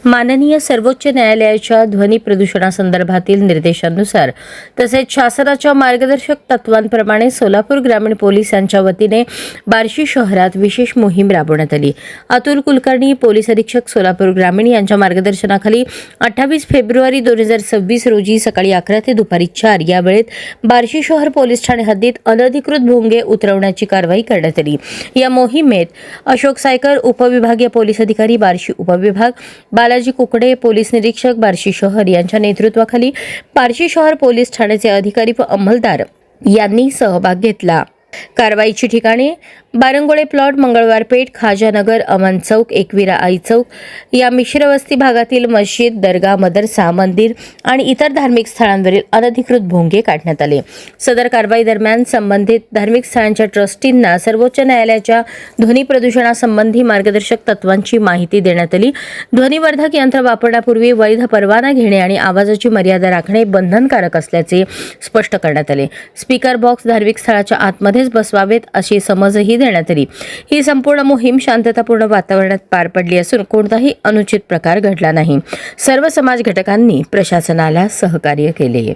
माननीय सर्वोच्च न्यायालयाच्या ध्वनी प्रदूषणासंदर्भातील निर्देशांनुसार तसेच शासनाच्या मार्गदर्शक तत्वांप्रमाणे सोलापूर ग्रामीण पोलीस यांच्या वतीने बार्शी शहरात विशेष मोहीम राबवण्यात आली। अतुल कुलकर्णी, पोलीस अधीक्षक सोलापूर ग्रामीण यांच्या मार्गदर्शनाखाली 28 फेब्रुवारी 2026 रोजी सकाळी 11 ते दुपारी 4 या वेळेत बार्शी शहर पोलीस ठाणे हद्दीत अनधिकृत भोंगे उतरवण्याची कारवाई करण्यात आली। या मोहिमेत अशोक सायकर, उपविभागीय पोलीस अधिकारी बार्शी उपविभाग, बालाजी कुकडे, पोलीस निरीक्षक बार्शी शहर यांच्या नेतृत्वाखाली बार्शी शहर पोलीस ठाण्याचे अधिकारी व अंमलदार यांनी सहभाग घेतला। कारवाईची ठिकाणे बारंगोळे प्लॉट, मंगळवार पेठ, खाजानगर, अमन चौक, एकविरा आई चौक या मिश्रवस्ती भागातील मस्जिद, दर्गा, मदरसा, मंदिर आणि इतर धार्मिक स्थळांवरील अनधिकृत भोंगे काढण्यात आले। सदर कारवाई दरम्यान संबंधित धार्मिक स्थळांच्या ट्रस्टींना सर्वोच्च न्यायालयाच्या ध्वनी प्रदूषणासंबंधी मार्गदर्शक तत्वांची माहिती देण्यात आली। ध्वनिवर्धक यंत्र वापरण्यापूर्वी वैध परवाना घेणे आणि आवाजाची मर्यादा राखणे बंधनकारक असल्याचे स्पष्ट करण्यात आले। स्पीकर बॉक्स धार्मिक स्थळाच्या आतमध्येच बसवावेत अशी समजही देण्यात आली। ही संपूर्ण मोहीम शांततापूर्ण वातावरणात पार पडली असून कोणताही अनुचित प्रकार घडला नाही। सर्व समाज घटकांनी प्रशासनाला सहकार्य केले।